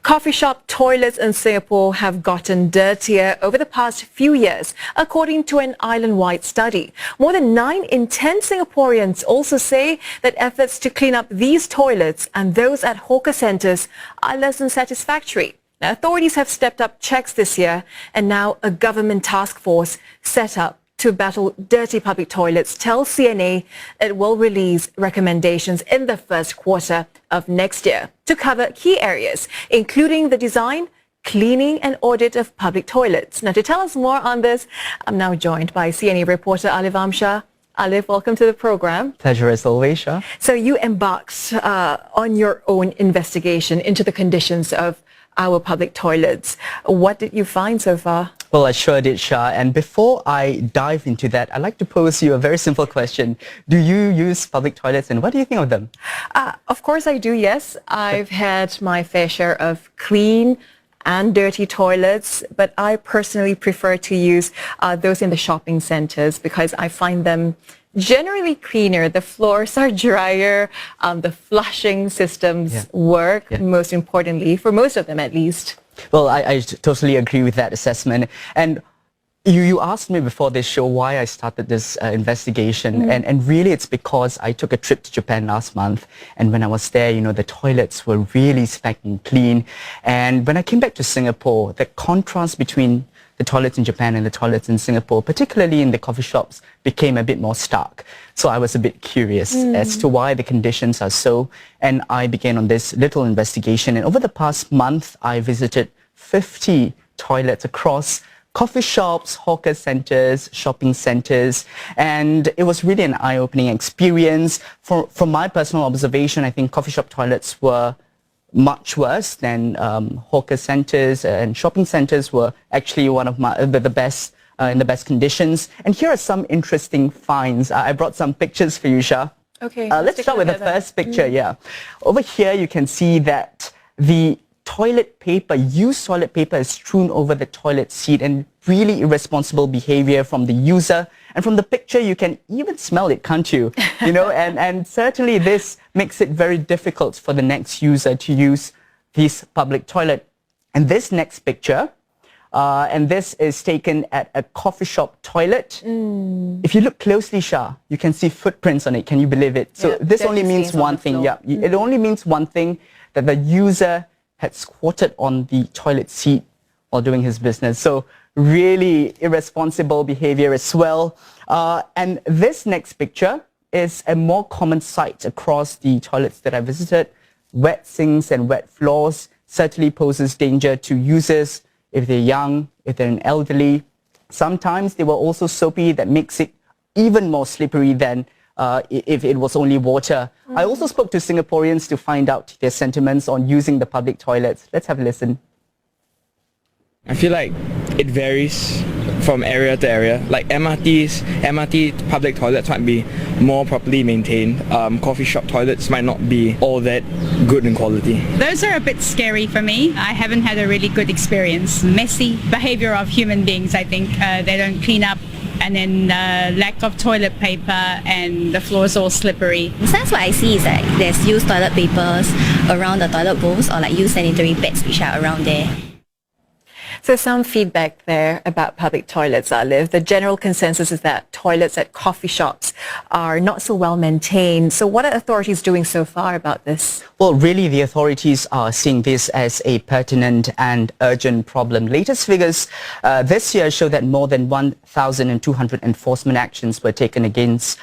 Coffee shop toilets in Singapore have gotten dirtier over the past few years, according to an island-wide study. More than 9 in 10 Singaporeans also say that efforts to clean up these toilets and those at hawker centres are less than satisfactory. Now, authorities have stepped up checks this year, and now a government task force set up to battle dirty public toilets tells CNA it will release recommendations in the first quarter of next year to cover key areas, including the design, cleaning and audit of public toilets. Now, to tell us more on this, I'm now joined by CNA reporter Alif Amshah. Alif, welcome to the program. Pleasure as always, Shah. So you embarked on your own investigation into the conditions of our public toilets. What did you find so far? Well, I sure did, Shah. And before I dive into that, I'd like to pose you a very simple question. Do you use public toilets and what do you think of them? Of course I do, yes. I've had my fair share of clean and dirty toilets, but I personally prefer to use those in the shopping centres because I find them generally cleaner. The floors are drier, the flushing systems work, most importantly, for most of them at least. Well, I totally agree with that assessment. And you asked me before this show why I started this investigation. And really it's because I took a trip to Japan last month. And when I was there, you know, the toilets were really spanking clean. And when I came back to Singapore, the contrast between the toilets in Japan and the toilets in Singapore, particularly in the coffee shops, became a bit more stark. So I was a bit curious as to why the conditions are so, and I began on this little investigation. And over the past month, I visited 50 toilets across coffee shops, hawker centres, shopping centres, and it was really an eye-opening experience. From my personal observation, I think coffee shop toilets were much worse than hawker centres, and shopping centres were actually one of the best in the best conditions. And here are some interesting finds. I brought some pictures for you, Shah. Okay. Let's start with the first picture. Over here you can see that the toilet paper, used toilet paper, is strewn over the toilet seat, and really irresponsible behavior from the user. And from the picture you can even smell it, can't you? You know, and certainly this makes it very difficult for the next user to use this public toilet. And this next picture, and this is taken at a coffee shop toilet. If you look closely, Shah, you can see footprints on it. Can you believe it? So this only means one thing. It only means one thing, that the user had squatted on the toilet seat while doing his business. So really irresponsible behavior as well. And this next picture is a more common sight across the toilets that I visited. Wet sinks and wet floors certainly poses danger to users if they're young, if they're an elderly. Sometimes they were also soapy, that makes it even more slippery than if it was only water. I also spoke to Singaporeans to find out their sentiments on using the public toilets. Let's have a listen. I feel like it varies from area to area. Like MRT public toilets might be more properly maintained. Coffee shop toilets might not be all that good in quality. Those are a bit scary for me. I haven't had a really good experience. Messy behavior of human beings, I think. They don't clean up, and then lack of toilet paper, and the floor's all slippery. Sometimes what I see is that there's used toilet papers around the toilet bowls, or like used sanitary pads which are around there. So some feedback there about public toilets, Alif. The general consensus is that toilets at coffee shops are not so well maintained. So what are authorities doing so far about this? Well, really the authorities are seeing this as a pertinent and urgent problem. Latest figures this year show that more than 1,200 enforcement actions were taken against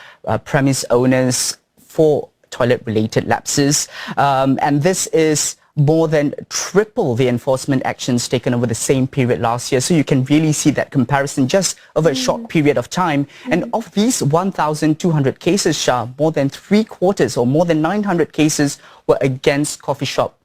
premise owners for toilet-related lapses. And this is more than triple the enforcement actions taken over the same period last year. So you can really see that comparison just over a short period of time. And of these 1,200 cases, Shah, more than 3/4 or more than 900 cases were against coffee shop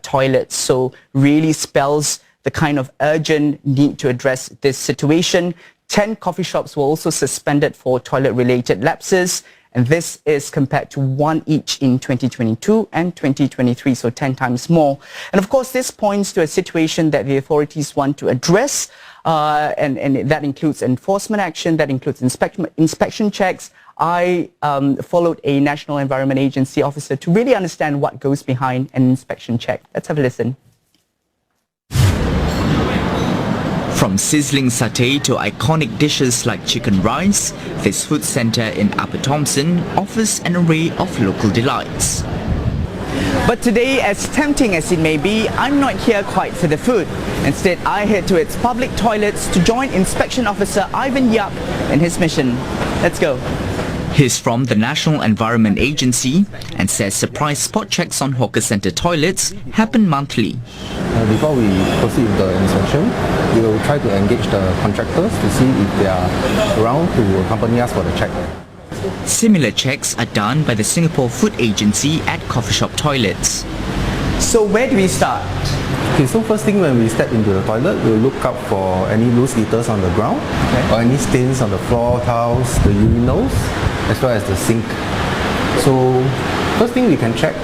toilets. So really spells the kind of urgent need to address this situation. 10 coffee shops were also suspended for toilet-related lapses. And this is compared to 1 each in 2022 and 2023, so 10 times more. And of course, this points to a situation that the authorities want to address, and that includes enforcement action, that includes inspection checks. I followed a National Environment Agency officer to really understand what goes behind an inspection check. Let's have a listen. From sizzling satay to iconic dishes like chicken rice, this food centre in Upper Thomson offers an array of local delights. But today, as tempting as it may be, I'm not here quite for the food. Instead, I head to its public toilets to join Inspection Officer Ivan Yap in his mission. Let's go. He's from the National Environment Agency and says surprise spot checks on hawker centre toilets happen monthly. Before we proceed with the inspection, we will try to engage the contractors to see if they are around to accompany us for the check. Similar checks are done by the Singapore Food Agency at coffee shop toilets. So where do we start? Okay, so first thing when we step into the toilet, we'll look out for any loose litters on the ground or any stains on the floor tiles, the urinals, as well as the sink. So first thing we can check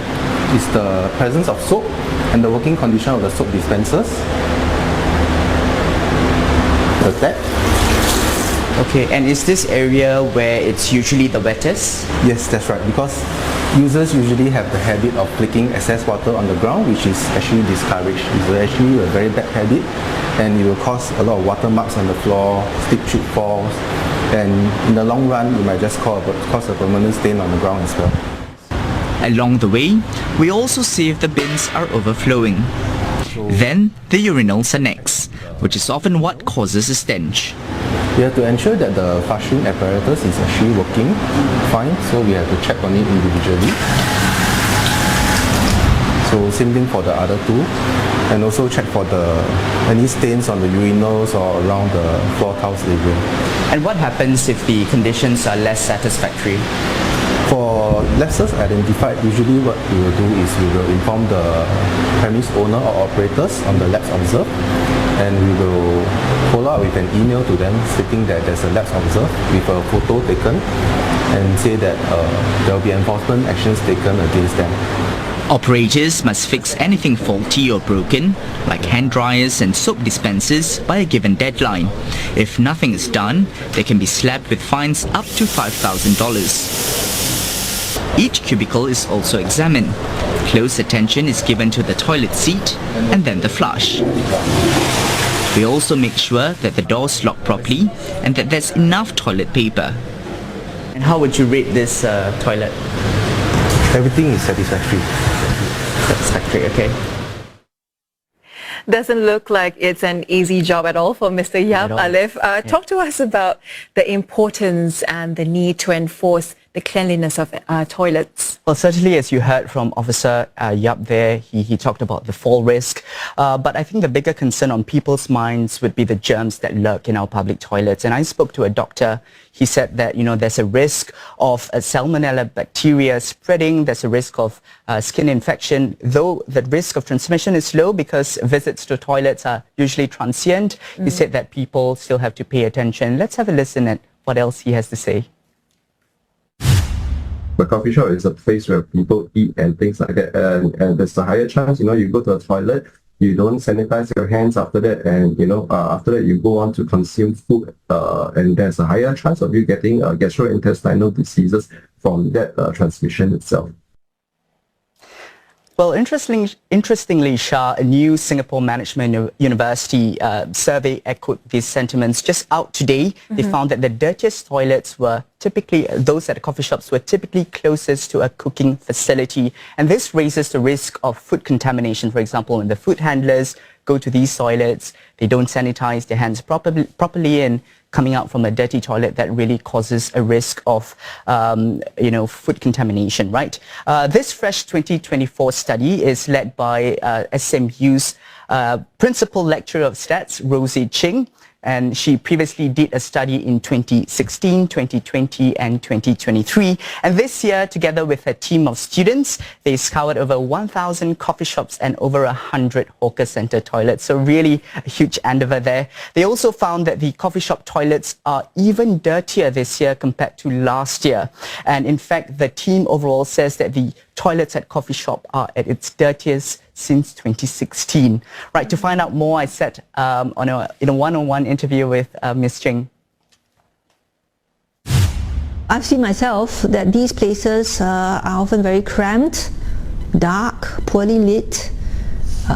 is the presence of soap and the working condition of the soap dispensers. The tap. Okay, and is this area where it's usually the wettest? Yes, that's right, because users usually have the habit of flicking excess water on the ground, which is actually discouraged. It's actually a very bad habit, and it will cause a lot of water marks on the floor, steep chute falls, and in the long run, it might just cause a permanent stain on the ground as well. Along the way, we also see if the bins are overflowing. Then, the urinals are next, which is often what causes a stench. We have to ensure that the flushing apparatus is actually working fine, so we have to check on it individually. So same thing for the other two, and also check for any stains on the urinals or around the floor tiles area. And what happens if the conditions are less satisfactory? For lapses identified, usually what we will do is we will inform the premise owner or operators on the lapse observed, and we will follow up with an email to them stating that there's a lapse observed with a photo taken, and say that there will be enforcement actions taken against them. Operators must fix anything faulty or broken, like hand dryers and soap dispensers, by a given deadline. If nothing is done, they can be slapped with fines up to $5,000. Each cubicle is also examined. Close attention is given to the toilet seat and then the flush. We also make sure that the doors lock properly and that there's enough toilet paper. And how would you rate this toilet? Everything is satisfactory. Satisfactory, okay. Doesn't look like it's an easy job at all for Mr. Yap, Alif. Talk to us about the importance and the need to enforce the cleanliness of toilets. Well, certainly, as you heard from Officer Yap there, he talked about the fall risk. But I think the bigger concern on people's minds would be the germs that lurk in our public toilets. And I spoke to a doctor. He said that, there's a risk of a salmonella bacteria spreading. There's a risk of skin infection, though the risk of transmission is low because visits to toilets are usually transient. He said that people still have to pay attention. Let's have a listen at what else he has to say. The coffee shop is a place where people eat and things like that, and there's a higher chance, you go to a toilet, you don't sanitize your hands after that, and after that you go on to consume food, and there's a higher chance of you getting gastrointestinal diseases from that transmission itself. Well, interestingly, Shah, a new Singapore Management University survey echoed these sentiments. Just out today, they found that the dirtiest toilets were typically, those at coffee shops were typically closest to a cooking facility. And this raises the risk of food contamination. For example, when the food handlers go to these toilets, they don't sanitize their hands properly, and coming out from a dirty toilet, that really causes a risk of, food contamination, right? This fresh 2024 study is led by SMU's Principal Lecturer of Stats, Rosie Ching, and she previously did a study in 2016, 2020 and 2023. And this year, together with a team of students, they scoured over 1,000 coffee shops and over 100 hawker centre toilets. So really a huge endeavour there. They also found that the coffee shop toilets are even dirtier this year compared to last year. And in fact, the team overall says that the toilets at coffee shop are at its dirtiest since 2016. Right, to find out more, I sat in a one-on-one interview with Ms. Ching. I've seen myself that these places are often very cramped, dark, poorly lit,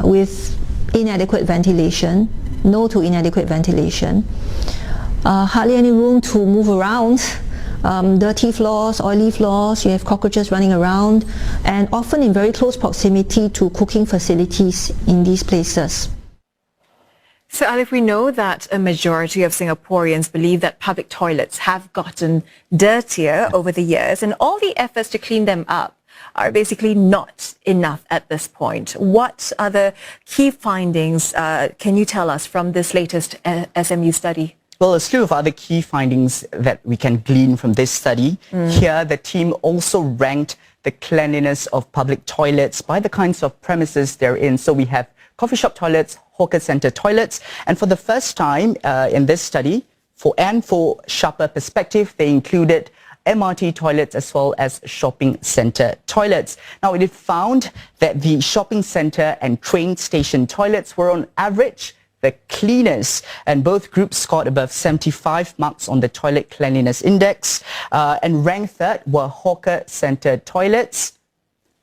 with inadequate ventilation. no to inadequate ventilation, hardly any room to move around, dirty floors, oily floors, you have cockroaches running around, and often in very close proximity to cooking facilities in these places. So, Alif, we know that a majority of Singaporeans believe that public toilets have gotten dirtier over the years, and all the efforts to clean them up are basically not enough at this point. What are the key findings, can you tell us, from this latest SMU study? Well, a slew of other key findings that we can glean from this study. Here, the team also ranked the cleanliness of public toilets by the kinds of premises they're in. So we have coffee shop toilets, hawker center toilets, and for the first time in this study, for sharper perspective, they included MRT toilets as well as shopping center toilets. Now, it is found that the shopping center and train station toilets were on average the cleanest, and both groups scored above 75 marks on the toilet cleanliness index, and ranked third were hawker center toilets.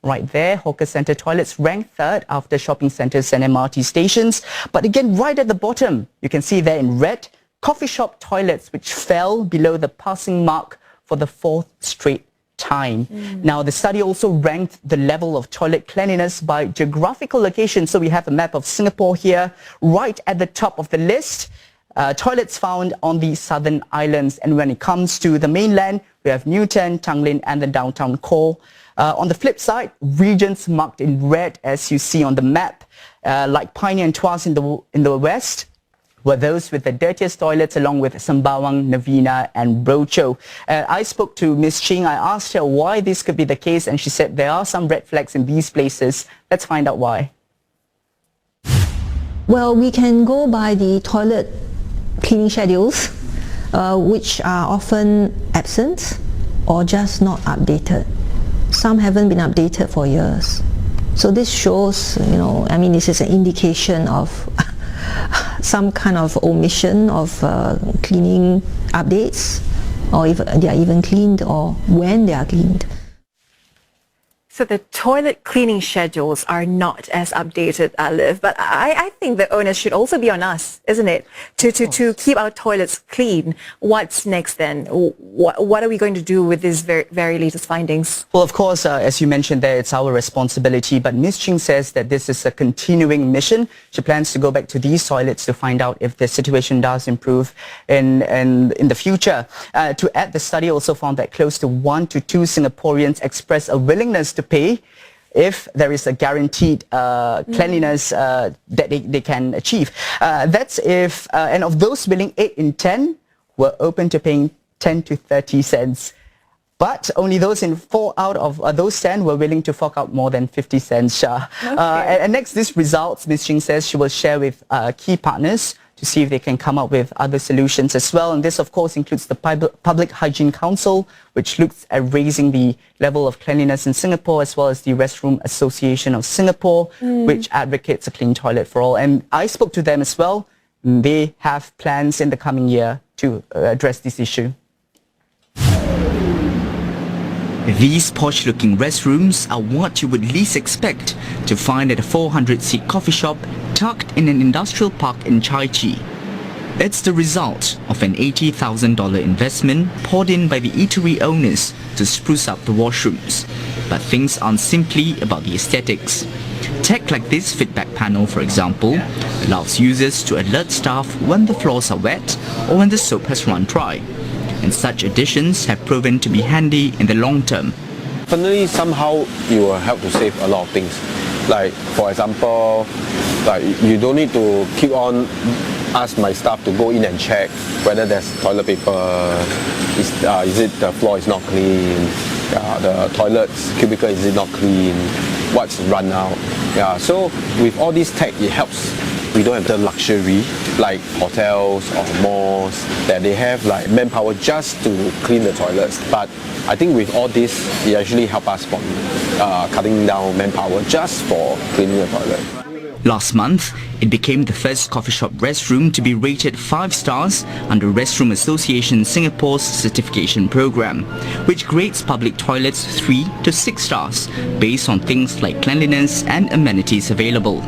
Right there, hawker center toilets ranked third after shopping centers and MRT stations. But again, right at the bottom, you can see there in red, coffee shop toilets, which fell below the passing mark for the fourth straight time. Now, the study also ranked the level of toilet cleanliness by geographical location. So we have a map of Singapore here, right at the top of the list. Toilets found on the southern islands. And when it comes to the mainland, we have Newton, Tanglin and the downtown core. On the flip side, regions marked in red, as you see on the map, like Pioneer and Tuas in the west, were those with the dirtiest toilets, along with Sembawang, Novena and Rochor. I spoke to Ms. Ching. I asked her why this could be the case, and she said there are some red flags in these places. Let's find out why. Well, we can go by the toilet cleaning schedules, which are often absent or just not updated. Some haven't been updated for years. So this shows, this is an indication of some kind of omission of cleaning updates, or if they are even cleaned or when they are cleaned. So the toilet cleaning schedules are not as updated, Alif, but I think the onus should also be on us, isn't it? To keep our toilets clean. What's next then? What are we going to do with these very latest findings? Well, of course, as you mentioned there, it's our responsibility, but Ms. Ching says that this is a continuing mission. She plans to go back to these toilets to find out if the situation does improve in the future. To add, the study also found that close to 1 to 2 Singaporeans express a willingness to pay if there is a guaranteed cleanliness that they can achieve. That's if, and of those willing, 8 in 10 were open to paying 10 to 30 cents. But only those in 4 out of those 10 were willing to fork out more than 50 cents. And next, these results, Ms. Ching says she will share with key partners to see if they can come up with other solutions as well. And this, of course, includes the Public Hygiene Council, which looks at raising the level of cleanliness in Singapore, as well as the Restroom Association of Singapore, which advocates a clean toilet for all. And I spoke to them as well. They have plans in the coming year to address this issue. These posh-looking restrooms are what you would least expect to find at a 400-seat coffee shop tucked in an industrial park in Chai Chee. It's the result of an $80,000 investment poured in by the eatery owners to spruce up the washrooms. But things aren't simply about the aesthetics. Tech like this feedback panel, for example, allows users to alert staff when the floors are wet or when the soap has run dry. And such additions have proven to be handy in the long term. Definitely, somehow it will help to save a lot of things. Like, for example, like you don't need to keep on ask my staff to go in and check whether there's toilet paper, is it the floor is not clean, the toilet's cubicle is it not clean, what's run out. So with all this tech, it helps. We don't have the luxury like hotels or malls that they have like manpower just to clean the toilets. But I think with all this, it actually helps us from cutting down manpower just for cleaning the toilet. Last month, it became the first coffee shop restroom to be rated 5 stars under Restroom Association Singapore's certification program, which grades public toilets 3 to 6 stars based on things like cleanliness and amenities available.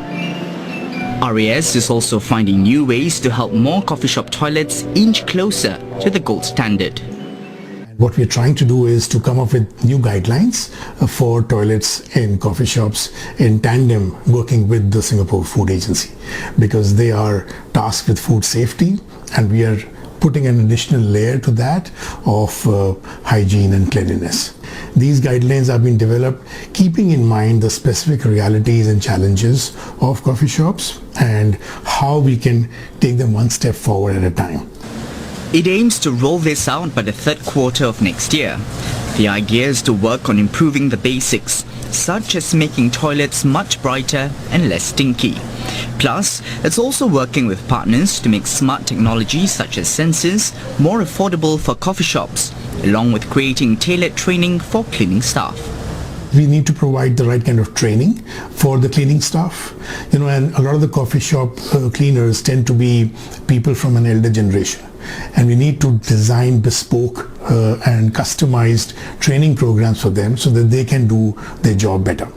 RAS is also finding new ways to help more coffee shop toilets inch closer to the gold standard. What we're trying to do is to come up with new guidelines for toilets in coffee shops in tandem working with the Singapore Food Agency, because they are tasked with food safety and we are putting an additional layer to that of hygiene and cleanliness. These guidelines have been developed keeping in mind the specific realities and challenges of coffee shops and how we can take them one step forward at a time. It aims to roll this out by the third quarter of next year. The idea is to work on improving the basics, such as making toilets much brighter and less stinky. Plus, it's also working with partners to make smart technology such as sensors more affordable for coffee shops, along with creating tailored training for cleaning staff. We need to provide the right kind of training for the cleaning staff. And a lot of the coffee shop cleaners tend to be people from an elder generation. And we need to design bespoke and customized training programs for them so that they can do their job better.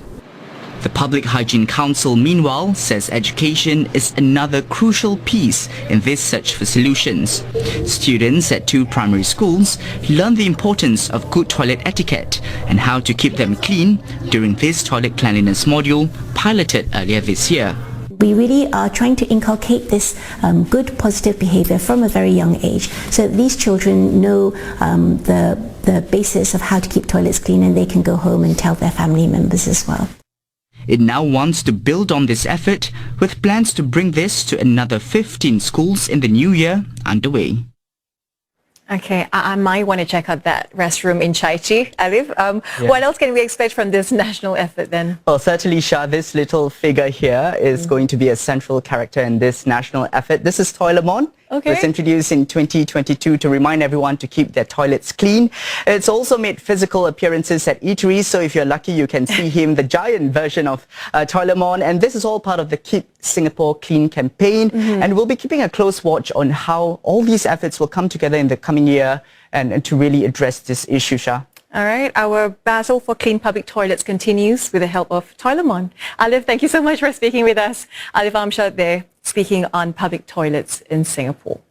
The Public Hygiene Council, meanwhile, says education is another crucial piece in this search for solutions. Students at 2 primary schools learn the importance of good toilet etiquette and how to keep them clean during this toilet cleanliness module piloted earlier this year. We really are trying to inculcate this good positive behavior from a very young age, so that these children know the basis of how to keep toilets clean, and they can go home and tell their family members as well. It now wants to build on this effort with plans to bring this to another 15 schools in the new year underway. Okay, I might want to check out that restroom in Chai Chi, Alif. What else can we expect from this national effort then? Well, certainly, Shah, this little figure here is going to be a central character in this national effort. This is Toilemon. Okay. It was introduced in 2022 to remind everyone to keep their toilets clean. It's also made physical appearances at eateries, so if you're lucky, you can see him, the giant version of Toilemon. And this is all part of the Keep Singapore Clean campaign. And we'll be keeping a close watch on how all these efforts will come together in the coming year and to really address this issue, Shah. All right, our battle for clean public toilets continues with the help of Toilemon. Alif, thank you so much for speaking with us. Alif Amshad there, speaking on public toilets in Singapore.